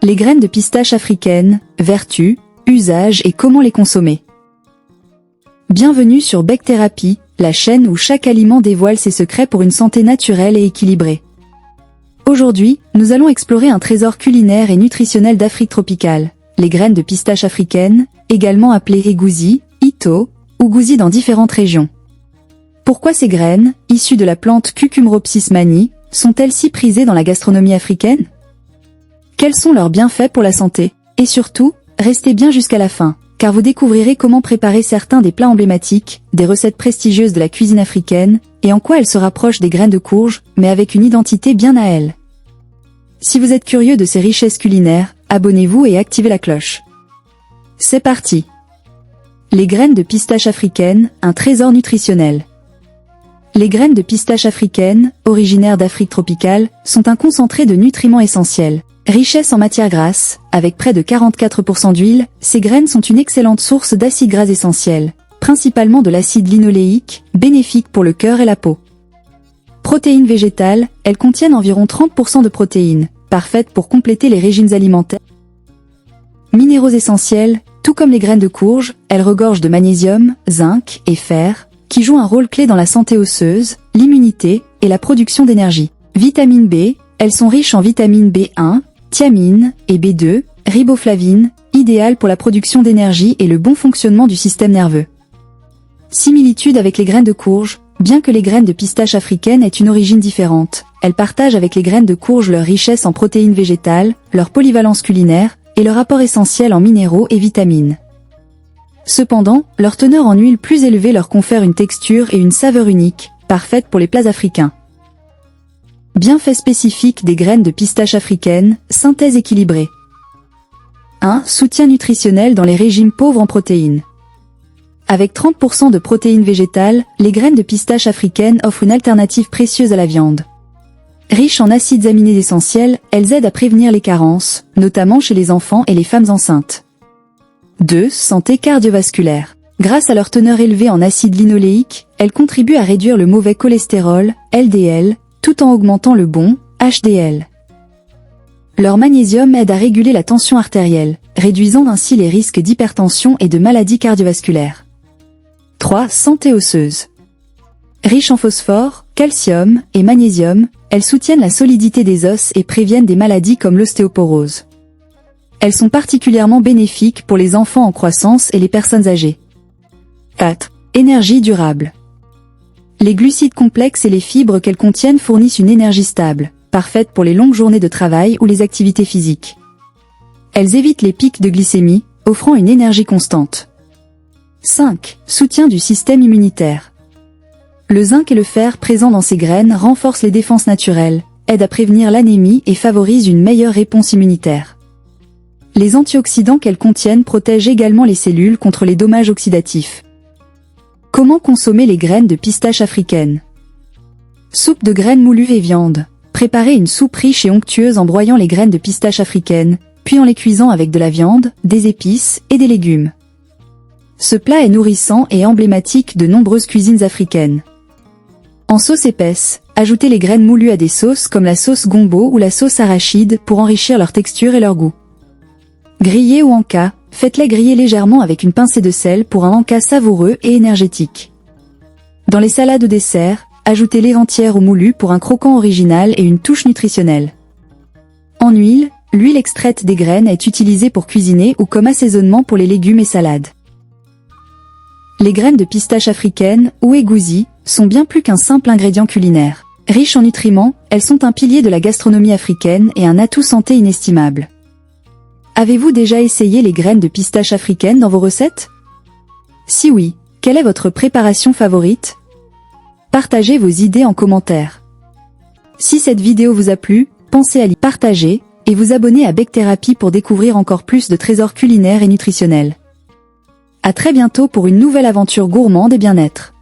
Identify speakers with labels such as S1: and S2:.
S1: Les graines de pistache africaines, vertus, usages et comment les consommer. Bienvenue sur Bec Thérapie, la chaîne où chaque aliment dévoile ses secrets pour une santé naturelle et équilibrée. Aujourd'hui, nous allons explorer un trésor culinaire et nutritionnel d'Afrique tropicale, les graines de pistache africaines, également appelées egouzi, ito, ou gouzi dans différentes régions. Pourquoi ces graines, issues de la plante Cucumropsis mani, sont-elles si prisées dans la gastronomie africaine? Quels sont leurs bienfaits pour la santé? Et surtout, restez bien jusqu'à la fin, car vous découvrirez comment préparer certains des plats emblématiques, des recettes prestigieuses de la cuisine africaine, et en quoi elles se rapprochent des graines de courge, mais avec une identité bien à elles. Si vous êtes curieux de ces richesses culinaires, abonnez-vous et activez la cloche. C'est parti! Les graines de pistache africaines, un trésor nutritionnel. Les graines de pistache africaines, originaires d'Afrique tropicale, sont un concentré de nutriments essentiels. Richesse en matières grasses, avec près de 44% d'huile, ces graines sont une excellente source d'acides gras essentiels, principalement de l'acide linoléique, bénéfique pour le cœur et la peau. Protéines végétales, elles contiennent environ 30% de protéines, parfaites pour compléter les régimes alimentaires. Minéraux essentiels, tout comme les graines de courge, elles regorgent de magnésium, zinc et fer, qui jouent un rôle clé dans la santé osseuse, l'immunité et la production d'énergie. Vitamine B, elles sont riches en vitamine B1, thiamine et B2, riboflavine, idéales pour la production d'énergie et le bon fonctionnement du système nerveux. Similitude avec les graines de courge, bien que les graines de pistache africaines aient une origine différente, elles partagent avec les graines de courge leur richesse en protéines végétales, leur polyvalence culinaire et leur apport essentiel en minéraux et vitamines. Cependant, leur teneur en huile plus élevée leur confère une texture et une saveur unique, parfaites pour les plats africains. Bienfaits spécifiques des graines de pistache africaines, synthèse équilibrée. 1. Soutien nutritionnel dans les régimes pauvres en protéines. Avec 30% de protéines végétales, les graines de pistache africaines offrent une alternative précieuse à la viande. Riches en acides aminés essentiels, elles aident à prévenir les carences, notamment chez les enfants et les femmes enceintes. 2. Santé cardiovasculaire. Grâce à leur teneur élevée en acide linoléique, elles contribuent à réduire le mauvais cholestérol, LDL, tout en augmentant le bon, HDL. Leur magnésium aide à réguler la tension artérielle, réduisant ainsi les risques d'hypertension et de maladies cardiovasculaires. 3. Santé osseuse. Riches en phosphore, calcium et magnésium, elles soutiennent la solidité des os et préviennent des maladies comme l'ostéoporose. Elles sont particulièrement bénéfiques pour les enfants en croissance et les personnes âgées. 4. Énergie durable. Les glucides complexes et les fibres qu'elles contiennent fournissent une énergie stable, parfaite pour les longues journées de travail ou les activités physiques. Elles évitent les pics de glycémie, offrant une énergie constante. 5. Soutien du système immunitaire. Le zinc et le fer présents dans ces graines renforcent les défenses naturelles, aident à prévenir l'anémie et favorisent une meilleure réponse immunitaire. Les antioxydants qu'elles contiennent protègent également les cellules contre les dommages oxydatifs. Comment consommer les graines de pistache africaines? Soupe de graines moulues et viande. Préparez une soupe riche et onctueuse en broyant les graines de pistache africaines, puis en les cuisant avec de la viande, des épices et des légumes. Ce plat est nourrissant et emblématique de nombreuses cuisines africaines. En sauce épaisse, ajoutez les graines moulues à des sauces comme la sauce gombo ou la sauce arachide pour enrichir leur texture et leur goût. Grillées ou encas, faites-les griller légèrement avec une pincée de sel pour un encas savoureux et énergétique. Dans les salades au dessert, ajoutez-les entières ou moulues pour un croquant original et une touche nutritionnelle. En huile, l'huile extraite des graines est utilisée pour cuisiner ou comme assaisonnement pour les légumes et salades. Les graines de pistache africaines, ou egouzi, sont bien plus qu'un simple ingrédient culinaire. Riches en nutriments, elles sont un pilier de la gastronomie africaine et un atout santé inestimable. Avez-vous déjà essayé les graines de pistache africaines dans vos recettes? Si oui, quelle est votre préparation favorite? Partagez vos idées en commentaire. Si cette vidéo vous a plu, pensez à partager et vous abonner à Bec Thérapie pour découvrir encore plus de trésors culinaires et nutritionnels. À très bientôt pour une nouvelle aventure gourmande et bien-être.